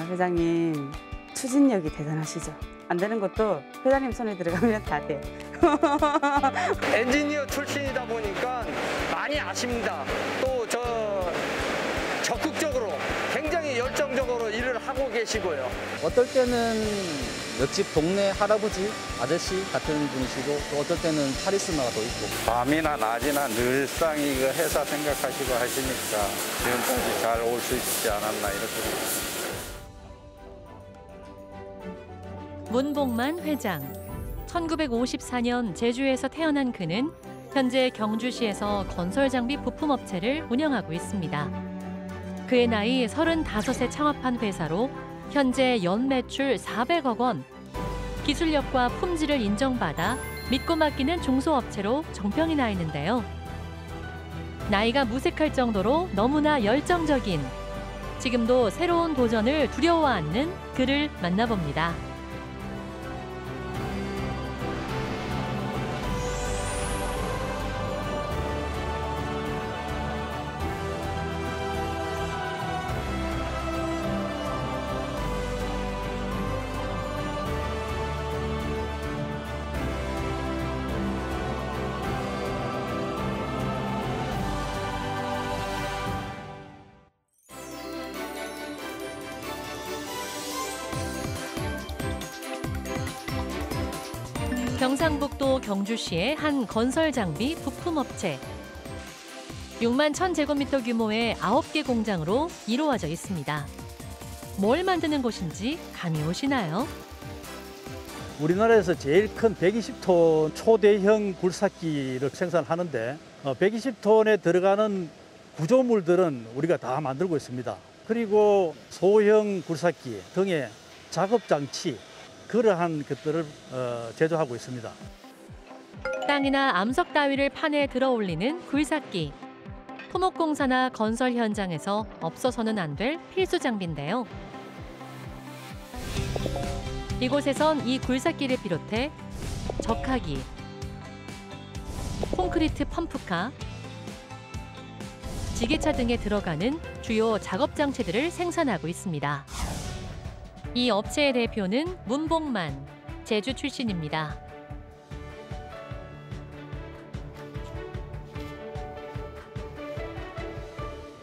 회장님 추진력이 대단하시죠. 안 되는 것도 회장님 손에 들어가면 다 돼. 엔지니어 출신이다 보니까 많이 아십니다. 또 적극적으로 굉장히 열정적으로 일을 하고 계시고요. 어떨 때는 옆집 동네 할아버지, 아저씨 같은 분이시고 또 어떨 때는 카리스마가 더 있고. 밤이나 낮이나 늘상 이거 회사 생각하시고 하시니까 지금까지 잘 올 수 있지 않았나 이렇게 생각합니다. 문복만 회장. 1954년 제주에서 태어난 그는 현재 경주시에서 건설장비 부품업체를 운영하고 있습니다. 그의 나이 35에 창업한 회사로 현재 연매출 400억 원, 기술력과 품질을 인정받아 믿고 맡기는 중소업체로 정평이 나 있는데요. 나이가 무색할 정도로 너무나 열정적인, 지금도 새로운 도전을 두려워 않는 그를 만나봅니다. 경상북도 경주시의 한 건설장비 부품업체. 6만 1,000제곱미터 규모의 9개 공장으로 이루어져 있습니다. 뭘 만드는 곳인지 감이 오시나요? 우리나라에서 제일 큰 120톤 초대형 굴삭기를 생산하는데 120톤에 들어가는 구조물들은 우리가 다 만들고 있습니다. 그리고 소형 굴삭기 등의 작업장치, 그러한 것들을 제조하고 있습니다. 땅이나 암석 따위를 판에 들어 올리는 굴삭기. 토목공사나 건설 현장에서 없어서는 안 될 필수 장비인데요. 이곳에선 이 굴삭기를 비롯해 적하기, 콘크리트 펌프카, 지게차 등에 들어가는 주요 작업장치들을 생산하고 있습니다. 이 업체의 대표는 문복만, 제주 출신입니다.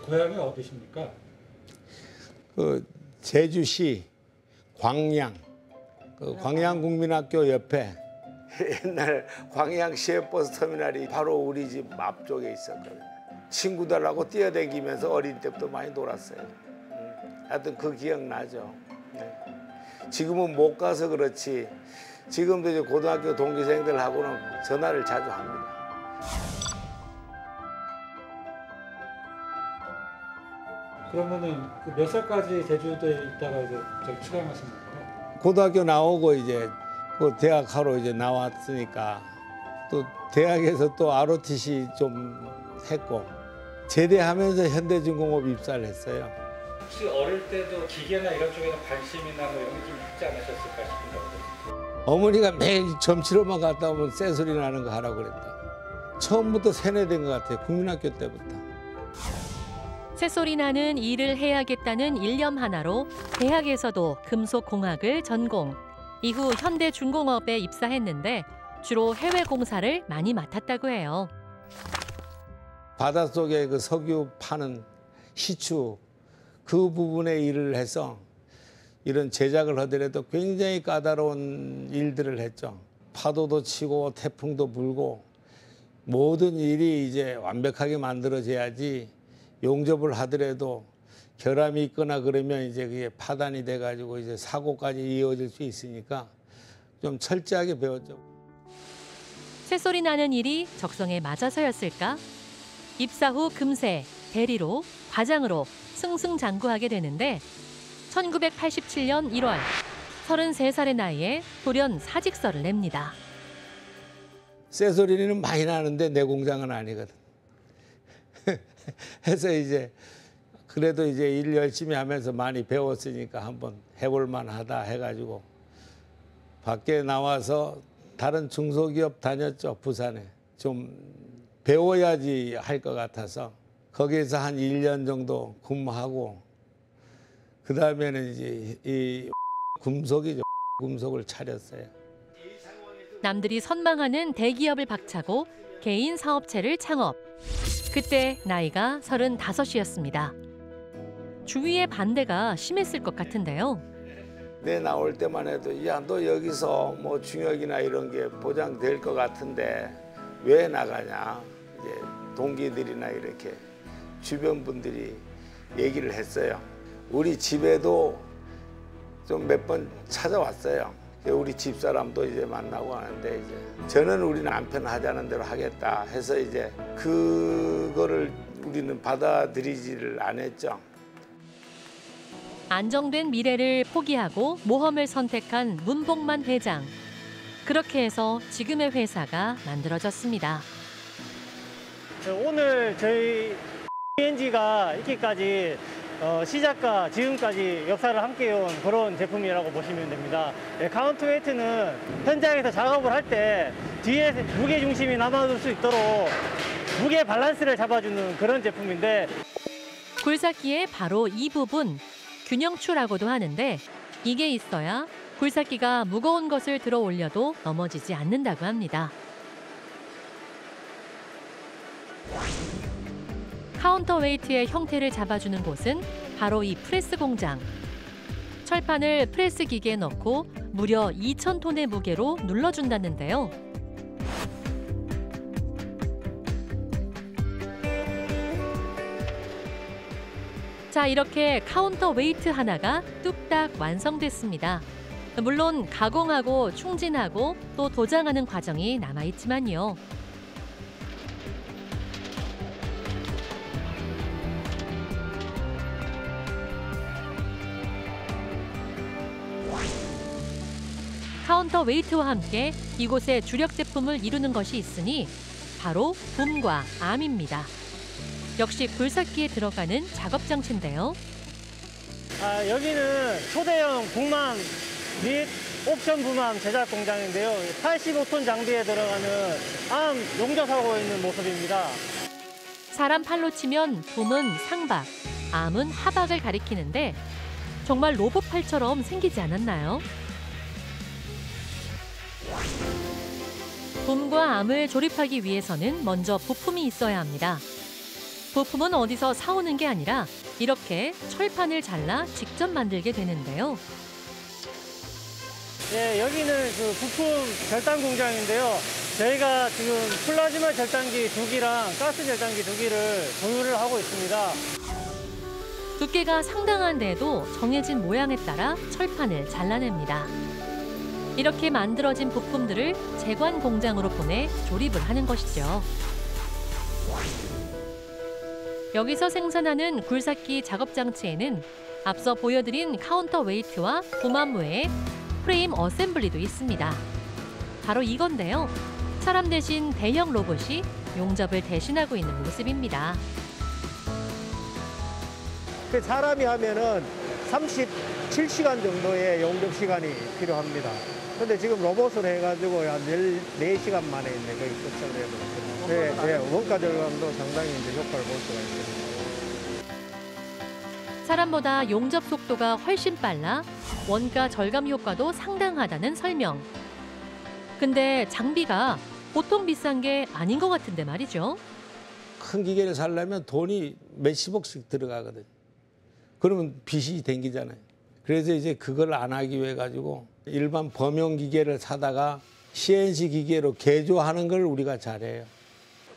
고향이 어디십니까? 제주시 광양, 광양국민학교 옆에 옛날 광양 시외버스터미널이 바로 우리 집 앞쪽에 있었거든요. 친구들하고 뛰어다니면서 어린 때부터 많이 놀았어요. 하여튼 그 기억나죠. 네. 지금은 못 가서 그렇지 지금도 이제 고등학교 동기생들하고는 전화를 자주 합니다. 그러면은 몇 살까지 제주도에 있다가 이제 저기 출강하신 건가요? 고등학교 나오고 이제 그 대학하러 이제 나왔으니까 또 대학에서 또 ROTC 좀 했고 제대하면서 현대중공업 입사를 했어요. 혹시 어릴 때도 기계나 이런 쪽에는 관심이나 뭐 이런 게 좀 있지 않으셨을까 싶은데. 어머니가 매일 점치러만 갔다 오면 쎄소리 나는 거 하라고 그랬다. 처음부터 세뇌된 것 같아요. 국민학교 때부터. 새소리 나는 일을 해야겠다는 일념 하나로 대학에서도 금속공학을 전공. 이후 현대중공업에 입사했는데 주로 해외 공사를 많이 맡았다고 해요. 바닷속에 그 석유 파는 시추 그 부분에 일을 해서 이런 제작을 하더라도 굉장히 까다로운 일들을 했죠. 파도도 치고 태풍도 불고 모든 일이 이제 완벽하게 만들어져야지 용접을 하더라도 결함이 있거나 그러면 이제 그게 파단이 돼가지고 이제 사고까지 이어질 수 있으니까 좀 철저하게 배웠죠. 새소리 나는 일이 적성에 맞아서였을까? 입사 후 금세 대리로, 과장으로 승승장구하게 되는데 1987년 1월 33살의 나이에 돌연 사직서를 냅니다. 쇠소리는 많이 나는데 내 공장은 아니거든. 해서 이제 그래도 이제 일 열심히 하면서 많이 배웠으니까 한번 해볼 만하다 해가지고 밖에 나와서 다른 중소기업 다녔죠. 부산에. 좀 배워야지 할 것 같아서 거기에서 한 1년 정도 근무하고 그 다음에는 이제 이 금속이죠. 금속을 차렸어요. 남들이 선망하는 대기업을 박차고 개인 사업체를 창업. 그때 나이가 35이었습니다. 주위의 반대가 심했을 것 같은데요. 내 나올 때만 해도 야, 너 여기서 뭐 중역이나 이런 게 보장될 것 같은데 왜 나가냐. 이제 동기들이나 이렇게 주변 분들이 얘기를 했어요. 우리 집에도 좀 몇 번 찾아왔어요. 우리 집사람도 이제 만나고 하는데 이제 저는 우리 남편 하자는 대로 하겠다 해서 이제 그거를 우리는 받아들이지를 안 했죠. 안정된 미래를 포기하고 모험을 선택한 문복만 회장. 그렇게 해서 지금의 회사가 만들어졌습니다. 오늘 저희 CNG가 있기까지 시작과 지금까지 역사를 함께해온 그런 제품이라고 보시면 됩니다. 카운터웨이트는 현장에서 작업을 할 때 뒤에 무게 중심이 남아줄 수 있도록 무게 밸런스를 잡아주는 그런 제품인데, 굴삭기의 바로 이 부분, 균형추라고도 하는데 이게 있어야 굴삭기가 무거운 것을 들어 올려도 넘어지지 않는다고 합니다. 카운터웨이트의 형태를 잡아주는 곳은 바로 이 프레스 공장. 철판을 프레스 기계에 넣고 무려 2,000톤의 무게로 눌러준다는데요. 자, 이렇게 카운터웨이트 하나가 뚝딱 완성됐습니다. 물론 가공하고 충진하고 또 도장하는 과정이 남아있지만요. 카운터웨이트와 함께 이곳의 주력 제품을 이루는 것이 있으니 바로 붐과 암입니다. 역시 굴삭기에 들어가는 작업 장치인데요. 여기는 초대형 북만 및 옵션 부만 제작 공장인데요. 85톤 장비에 들어가는 암 용접하고 있는 모습입니다. 사람 팔로 치면 붐은 상박, 암은 하박을 가리키는데 정말 로봇 팔처럼 생기지 않았나요? 붐과 암을 조립하기 위해서는 먼저 부품이 있어야 합니다. 부품은 어디서 사오는 게 아니라 이렇게 철판을 잘라 직접 만들게 되는데요. 네, 여기는 그 부품 절단 공장인데요. 저희가 지금 플라즈마 절단기 2기랑 가스 절단기 2기를 보유를 하고 있습니다. 두께가 상당한데도 정해진 모양에 따라 철판을 잘라냅니다. 이렇게 만들어진 부품들을 제관 공장으로 보내 조립을 하는 것이죠. 여기서 생산하는 굴삭기 작업 장치에는 앞서 보여드린 카운터웨이트와 붐암 외에 프레임 어셈블리도 있습니다. 바로 이건데요. 사람 대신 대형 로봇이 용접을 대신하고 있는 모습입니다. 사람이 하면은 37시간 정도의 용접 시간이 필요합니다. 근데 지금 로봇을 해가지고 한 14시간 만에 있네, 거의 끝을 해버렸어요. 네, 원가 절감도 상당히 이제 효과를 볼 수가 있습니다. 사람보다 용접 속도가 훨씬 빨라 원가 절감 효과도 상당하다는 설명. 근데 장비가 보통 비싼 게 아닌 것 같은데 말이죠. 큰 기계를 사려면 돈이 몇십억씩 들어가거든요. 그러면 빚이 댕기잖아요. 그래서 이제 그걸 안 하기 위해 가지고 일반 범용 기계를 사다가 CNC 기계로 개조하는 걸 우리가 잘해요.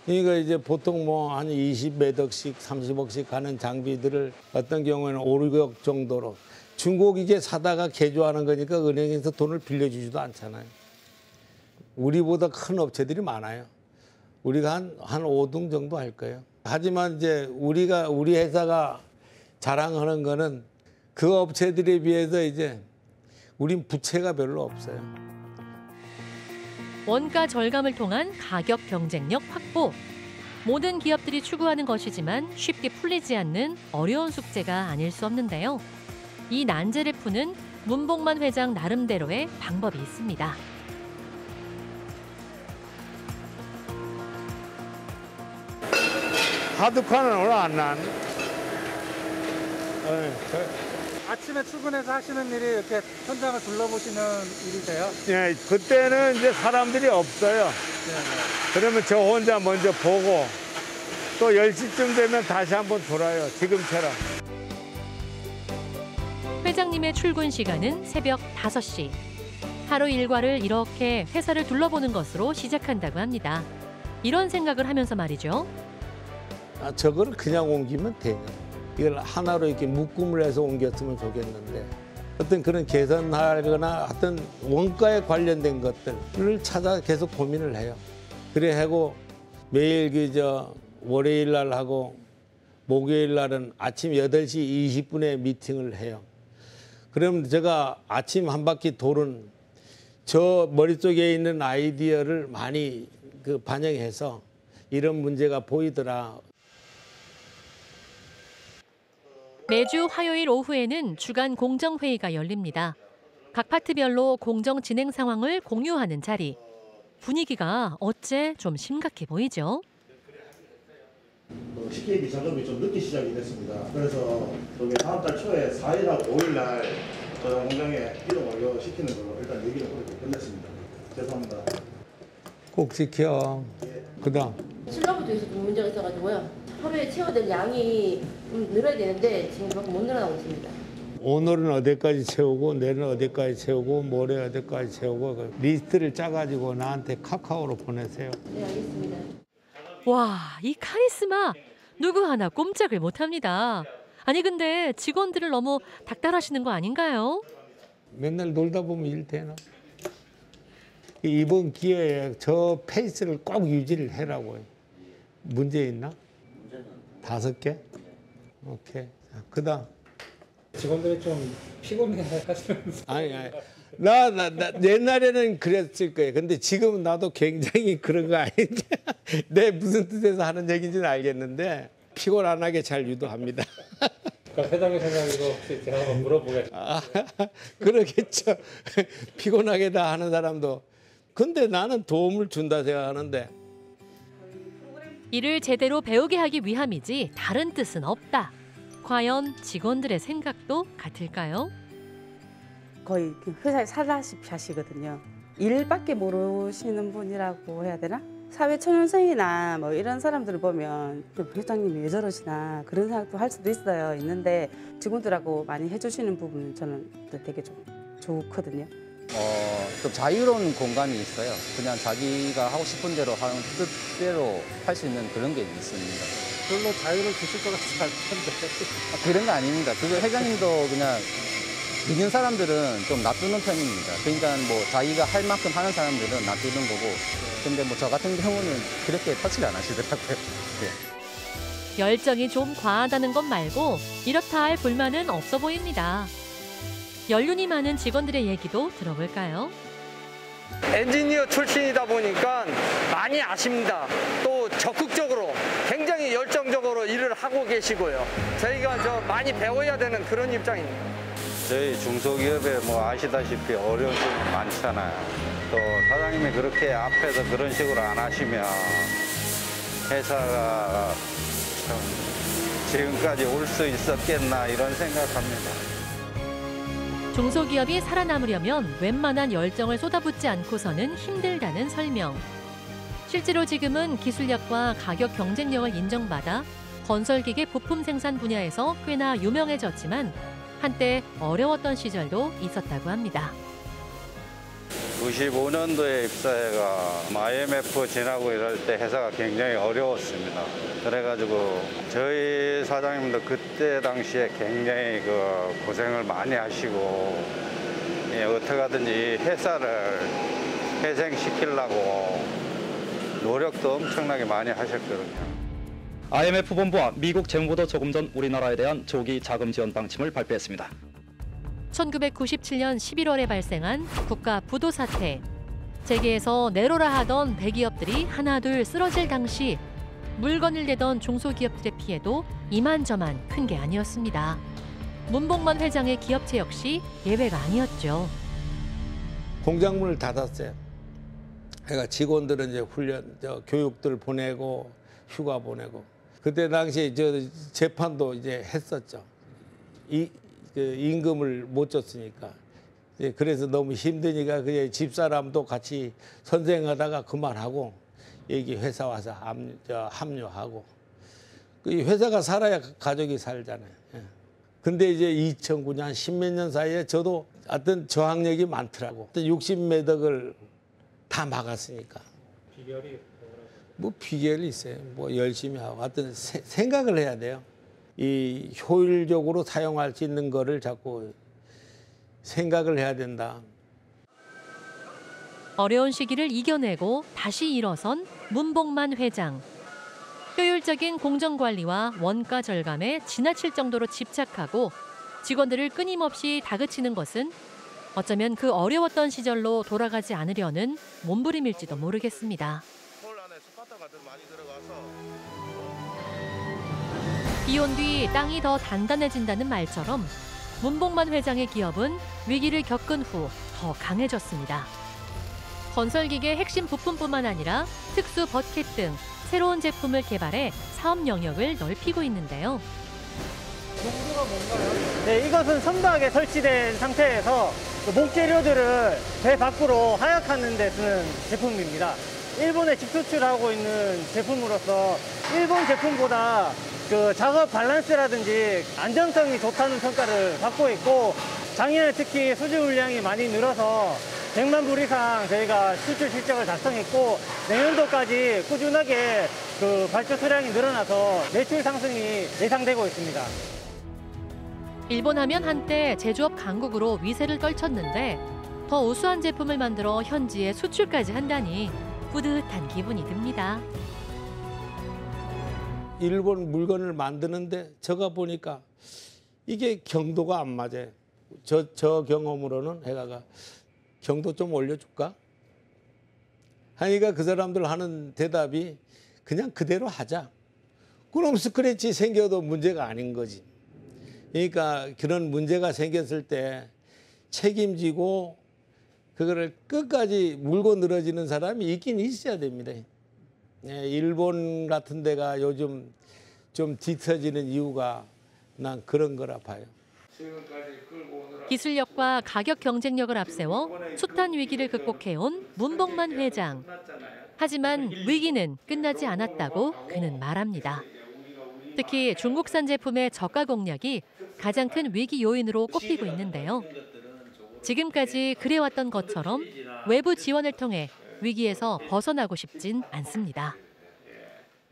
그러니까 이제 보통 뭐 한 20몇 억씩, 30억씩 하는 장비들을 어떤 경우에는 5, 6억 정도로 중고 기계 사다가 개조하는 거니까 은행에서 돈을 빌려주지도 않잖아요. 우리보다 큰 업체들이 많아요. 우리가 한 5등 정도 할 거예요. 하지만 이제 우리 회사가 자랑하는 거는 그 업체들에 비해서 이제 우린 부채가 별로 없어요. 원가 절감을 통한 가격 경쟁력 확보. 모든 기업들이 추구하는 것이지만 쉽게 풀리지 않는 어려운 숙제가 아닐 수 없는데요. 이 난제를 푸는 문복만 회장 나름대로의 방법이 있습니다. 하드판은 오늘 안 난. 아침에 출근해서 하시는 일이 이렇게 현장을 둘러보시는 일이세요? 예, 그때는 이제 사람들이 없어요. 그러면 저 혼자 먼저 보고 또 10시쯤 되면 다시 한번 돌아요. 지금처럼. 회장님의 출근 시간은 새벽 5시. 하루 일과를 이렇게 회사를 둘러보는 것으로 시작한다고 합니다. 이런 생각을 하면서 말이죠. 저거를 그냥 옮기면 돼요. 이걸 하나로 이렇게 묶음을 해서 옮겼으면 좋겠는데 어떤 그런 개선하거나 어떤 원가에 관련된 것들을 찾아 계속 고민을 해요. 그래 하고 매일 월요일 날 하고 목요일 날은 아침 8시 20분에 미팅을 해요. 그럼 제가 아침 한 바퀴 돌은 저 머릿속에 있는 아이디어를 많이 반영해서 이런 문제가 보이더라. 매주 화요일 오후에는 주간 공정회의가 열립니다. 각 파트별로 공정 진행 상황을 공유하는 자리. 분위기가 어째 좀 심각해 보이죠? CKB 작업이 좀 늦게 시작이 됐습니다. 그래서 다음 달 초에 4일하고 5일 날 저장 공장에 이동 완료시키는 걸로 일단 얘기를 그렇게 끝냈습니다. 죄송합니다. 꼭 지켜. 그다음. 실러부터에서 좀 문제가 있어가지고요. 하루에 채워될 양이 좀 늘어야 되는데 지금 그렇게 못 늘어나고 있습니다. 오늘은 어디까지 채우고 내일은 어디까지 채우고 모레 어디까지 채우고 그 리스트를 짜가지고 나한테 카카오로 보내세요. 네, 알겠습니다. 와, 이 카리스마 누구 하나 꼼짝을 못합니다. 아니 근데 직원들을 너무 닥달하시는 거 아닌가요? 맨날 놀다 보면 일 되나? 이번 기회에 저 페이스를 꼭 유지를 해라고요. 문제 있나? 5개? 오케이. 자, 그다음. 직원들이 좀 피곤해 하시면서. 아니. 나 옛날에는 그랬을 거예요. 근데 지금은 나도 굉장히 그런 거 아닌지. 내 무슨 뜻에서 하는 얘기인지는 알겠는데 피곤 안 하게 잘 유도합니다. 그러니까 회장님 생각이고 혹시 제가 한번 물어보겠습니다. 그러겠죠. 피곤하게 다 하는 사람도. 근데 나는 도움을 준다 생각하는데. 일을 제대로 배우게 하기 위함이지 다른 뜻은 없다. 과연 직원들의 생각도 같을까요? 거의 회사에 살다시피 하시거든요. 일밖에 모르시는 분이라고 해야 되나? 사회 초년생이나 뭐 이런 사람들을 보면 회장님이 왜 저러시나 그런 생각도 할 수도 있는데 직원들하고 많이 해주시는 부분은 저는 되게 좀 좋거든요. 좀 자유로운 공간이 있어요. 그냥 자기가 하고 싶은 대로 하는 뜻대로 할 수 있는 그런 게 있습니다. 별로 자유를 주실 것 같지 않던데. 그런 거 아닙니다. 그거 회장님도 그냥 있는 사람들은 좀 놔두는 편입니다. 그러니까 뭐 자기가 할 만큼 하는 사람들은 놔두는 거고, 근데 뭐 저 같은 경우는 그렇게 터치를 안 하시더라고요. 네. 열정이 좀 과하다는 것 말고 이렇다 할 불만은 없어 보입니다. 연륜이 많은 직원들의 얘기도 들어볼까요? 엔지니어 출신이다 보니까 많이 아십니다. 또 적극적으로 굉장히 열정적으로 일을 하고 계시고요. 저희가 많이 배워야 되는 그런 입장입니다. 저희 중소기업에 뭐 아시다시피 어려운 점이 많잖아요. 또 사장님이 그렇게 앞에서 그런 식으로 안 하시면 회사가 참 지금까지 올 수 있었겠나 이런 생각합니다. 중소기업이 살아남으려면 웬만한 열정을 쏟아붓지 않고서는 힘들다는 설명. 실제로 지금은 기술력과 가격 경쟁력을 인정받아 건설기계 부품 생산 분야에서 꽤나 유명해졌지만 한때 어려웠던 시절도 있었다고 합니다. 95년도에 입사해가 IMF 지나고 이럴 때 회사가 굉장히 어려웠습니다. 그래가지고 저희 사장님도 그때 당시에 굉장히 고생을 많이 하시고 어떻게 하든지 회사를 회생시키려고 노력도 엄청나게 많이 하셨거든요. IMF 본부와 미국 재무부도 조금 전 우리나라에 대한 조기 자금 지원 방침을 발표했습니다. 1997년 11월에 발생한 국가 부도 사태. 재계에서 내로라 하던 대기업들이 하나둘 쓰러질 당시 물건을 대던 중소기업들의 피해도 이만저만 큰 게 아니었습니다. 문봉만 회장의 기업체 역시 예외가 아니었죠. 공장문을 닫았어요. 그러니까 직원들은 이제 교육들 보내고 휴가 보내고 그때 당시에 재판도 이제 했었죠. 그 임금을 못 줬으니까. 그래서 너무 힘드니까 그 집사람도 같이 선생하다가 그만하고 여기 회사 와서 합류하고. 그 회사가 살아야 가족이 살잖아요. 근데 이제 2009년 10몇 년 사이에 저도 어떤 저항력이 많더라고. 60몇 억을 다 막았으니까. 비결이 뭐 비결이 있어요. 뭐 열심히 하고 하여튼 생각을 해야 돼요. 이 효율적으로 사용할 수 있는 거를 자꾸 생각을 해야 된다. 어려운 시기를 이겨내고 다시 일어선 문복만 회장. 효율적인 공정관리와 원가 절감에 지나칠 정도로 집착하고 직원들을 끊임없이 다그치는 것은 어쩌면 그 어려웠던 시절로 돌아가지 않으려는 몸부림일지도 모르겠습니다. 비 온 뒤 땅이 더 단단해진다는 말처럼 문복만 회장의 기업은 위기를 겪은 후 더 강해졌습니다. 건설기계 핵심 부품뿐만 아니라 특수 버켓 등 새로운 제품을 개발해 사업 영역을 넓히고 있는데요. 용도가 뭔가요? 네, 이것은 선박에 설치된 상태에서 목재료들을 배 밖으로 하역하는 데 쓰는 제품입니다. 일본에 직수출하고 있는 제품으로서 일본 제품보다 그 작업 밸런스라든지 안정성이 좋다는 평가를 받고 있고 작년에 특히 수주 물량이 많이 늘어서 100만 불 이상 저희가 수출 실적을 달성했고 내년도까지 꾸준하게 그 발주 수량이 늘어나서 매출 상승이 예상되고 있습니다. 일본 하면 한때 제조업 강국으로 위세를 떨쳤는데 더 우수한 제품을 만들어 현지에 수출까지 한다니 뿌듯한 기분이 듭니다. 일본 물건을 만드는데 제가 보니까 이게 경도가 안 맞아요. 저 경험으로는 해가가 경도 좀 올려줄까? 하니까 그 사람들 하는 대답이 그냥 그대로 하자. 그럼 스크래치 생겨도 문제가 아닌 거지. 그러니까 그런 문제가 생겼을 때 책임지고 그거를 끝까지 물고 늘어지는 사람이 있긴 있어야 됩니다. 일본 같은 데가 요즘 좀 뒤처지는 이유가 난 그런 거라 봐요. 기술력과 가격 경쟁력을 앞세워 숱한 위기를 극복해온 문복만 회장. 하지만 위기는 끝나지 않았다고 그는 말합니다. 특히 중국산 제품의 저가 공략이 가장 큰 위기 요인으로 꼽히고 있는데요. 지금까지 그래왔던 것처럼 외부 지원을 통해 위기에서 벗어나고 싶진 않습니다.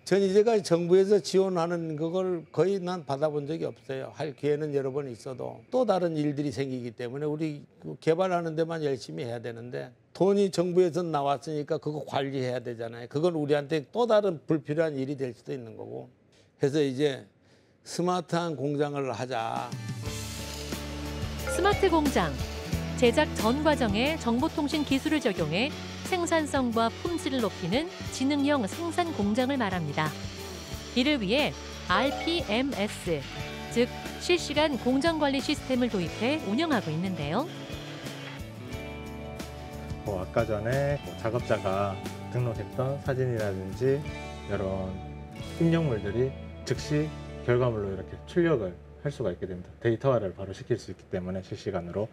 전 이제까지 정부에서 지원하는 그걸 거의 난 받아본 적이 없어요. 할 기회는 여러 번 있어도 또 다른 일들이 생기기 때문에 우리 개발하는 데만 열심히 해야 되는데 돈이 정부에서 나왔으니까 그거 관리해야 되잖아요. 그건 우리한테 또 다른 불필요한 일이 될 수도 있는 거고. 그래서 이제 스마트한 공장을 하자. 스마트 공장. 제작 전 과정에 정보통신 기술을 적용해 생산성과 품질을 높이는 지능형 생산 공장을 말합니다. 이를 위해 RPMS, 즉 실시간 공장 관리 시스템을 도입해 운영하고 있는데요. 아까 전에 작업자가 등록했던 사진이라든지 이런 입력물들이 즉시 결과물로 이렇게 출력을 할 수가 있게 됩니다. 데이터화를 바로 시킬 수 있기 때문에 실시간으로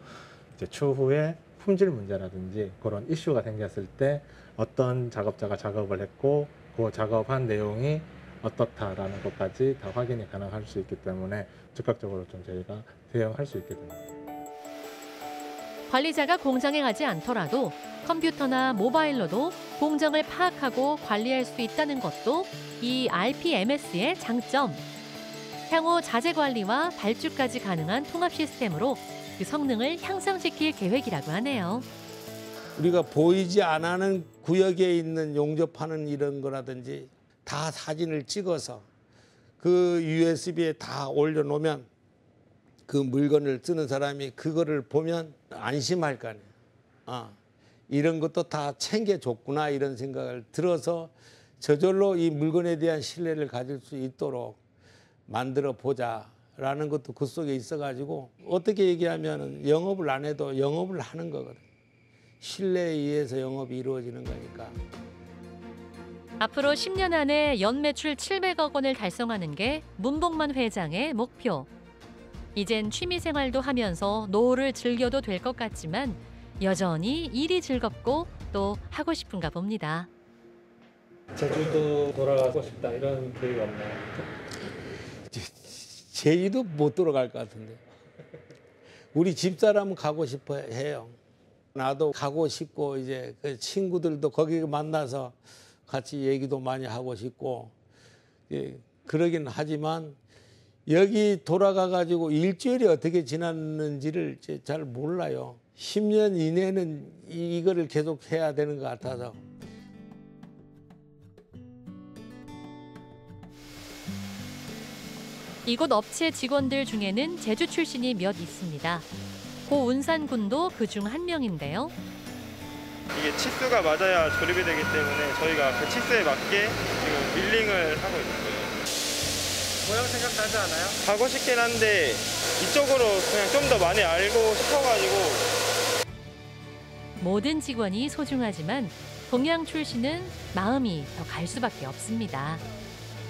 이제 추후에 품질 문제라든지 그런 이슈가 생겼을 때 어떤 작업자가 작업을 했고 그 작업한 내용이 어떻다라는 것까지 다 확인이 가능할 수 있기 때문에 즉각적으로 좀 저희가 대응할 수 있게 됩니다. 관리자가 공장에 가지 않더라도 컴퓨터나 모바일로도 공정을 파악하고 관리할 수 있다는 것도 이 RPMS의 장점. 향후 자재 관리와 발주까지 가능한 통합 시스템으로 그 성능을 향상시킬 계획이라고 하네요. 우리가 보이지 않는 구역에 있는 용접하는 이런 거라든지 다 사진을 찍어서 그 USB에 다 올려놓으면 그 물건을 쓰는 사람이 그거를 보면 안심할 거 아니에요. 이런 것도 다 챙겨줬구나 이런 생각을 들어서 저절로 이 물건에 대한 신뢰를 가질 수 있도록 만들어 보자라는 것도 그 속에 있어가지고 어떻게 얘기하면 영업을 안 해도 영업을 하는 거거든. 신뢰에 의해서 영업이 이루어지는 거니까. 앞으로 10년 안에 연매출 700억 원을 달성하는 게 문복만 회장의 목표. 이젠 취미생활도 하면서 노후를 즐겨도 될 것 같지만 여전히 일이 즐겁고 또 하고 싶은가 봅니다. 제주도 돌아가고 싶다 이런 계획 없나요? 제주도 못 돌아갈 것 같은데. 우리 집사람은 가고 싶어 해요. 나도 가고 싶고 이제 그 친구들도 거기 만나서 같이 얘기도 많이 하고 싶고 그러긴 하지만 여기 돌아가 가지고 일주일이 어떻게 지났는지를 잘 몰라요. 10년 이내는 이거를 계속 해야 되는 것 같아서. 이곳 업체 직원들 중에는 제주 출신이 몇 있습니다. 고운산 군도 그중 한 명인데요. 이게 치수가 맞아야 조립이 되기 때문에 저희가 그 치수에 맞게 지금 밀링을 하고 있는 거예요. 고향 생각나지 않아요? 가고 싶긴 한데 이쪽으로 그냥 좀 더 많이 알고 싶어가지고. 모든 직원이 소중하지만 동양 출신은 마음이 더 갈 수밖에 없습니다.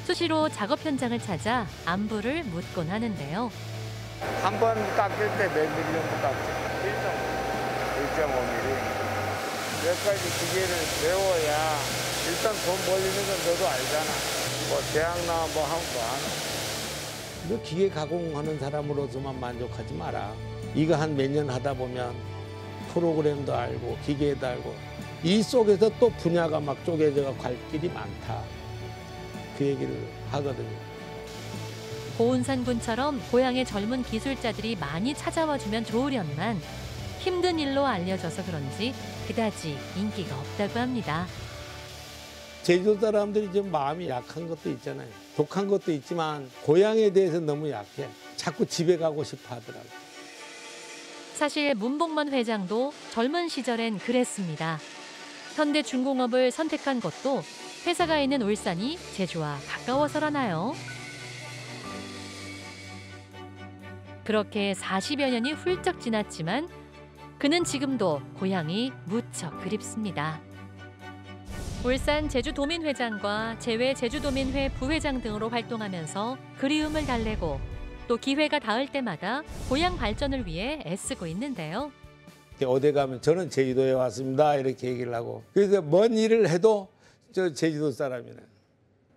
수시로 작업 현장을 찾아 안부를 묻곤 하는데요. 한 번 깎일 때 몇 밀리 정도 깎죠? 1.5mm. 몇 가지 기계를 배워야 일단 돈 벌리는 건 너도 알잖아. 뭐 대학 나와 뭐 하면 뭐 하나. 너 기계 가공하는 사람으로서만 만족하지 마라. 이거 한 몇 년 하다 보면 프로그램도 알고 기계도 알고 이 속에서 또 분야가 막 쪼개져 갈 길이 많다. 그 얘기를 하거든요. 고운산 군처럼 고향의 젊은 기술자들이 많이 찾아와주면 좋으련만 힘든 일로 알려져서 그런지 그다지 인기가 없다고 합니다. 제주도 사람들이 좀 마음이 약한 것도 있잖아요. 독한 것도 있지만 고향에 대해서 너무 약해. 자꾸 집에 가고 싶어 하더라고요. 사실 문복만 회장도 젊은 시절엔 그랬습니다. 현대중공업을 선택한 것도 회사가 있는 울산이 제주와 가까워서라나요? 그렇게 40여 년이 훌쩍 지났지만 그는 지금도 고향이 무척 그립습니다. 울산 제주도민회장과 제외 제주도민회 부회장 등으로 활동하면서 그리움을 달래고 또 기회가 닿을 때마다 고향 발전을 위해 애쓰고 있는데요. 어디 가면 저는 제주도에 왔습니다 이렇게 얘기를 하고 그래서 먼 일을 해도 저 제주도 사람이네.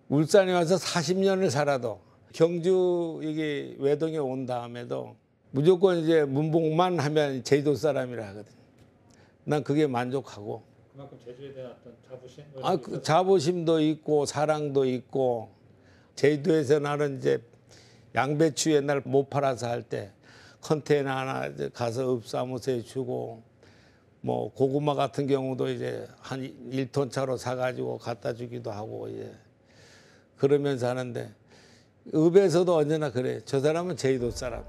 울산에 와서 40년을 살아도 경주 이게 외동에 온 다음에도 무조건 이제 문복만 하면 제주도 사람이라 하거든. 난 그게 만족하고. 그만큼 제주에 대한 어떤 자부심? 그 자부심도 있고 사랑도 있고 제주도에서 나는 이제 양배추 옛날 못 팔아서 할 때 컨테이너 하나 가서 읍사무소에 주고 뭐 고구마 같은 경우도 이제 한 1톤 차로 사가지고 갖다 주기도 하고 이제 그러면서 하는데 읍에서도 언제나 그래. 저 사람은 제주도 사람.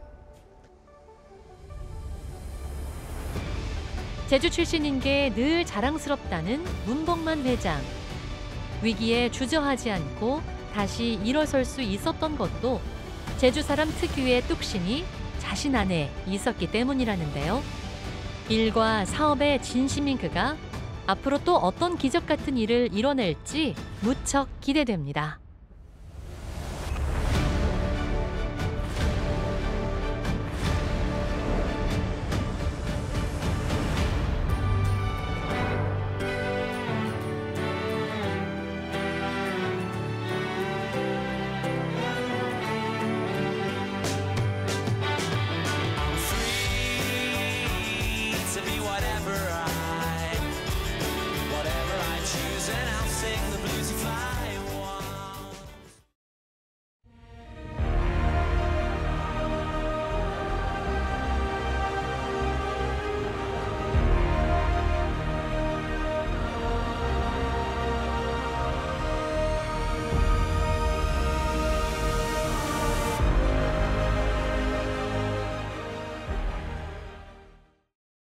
제주 출신인 게 늘 자랑스럽다는 문복만 회장. 위기에 주저하지 않고 다시 일어설 수 있었던 것도 제주 사람 특유의 뚝심이 자신 안에 있었기 때문이라는데요. 일과 사업에 진심인 그가 앞으로 또 어떤 기적 같은 일을 이뤄낼지 무척 기대됩니다. To be whatever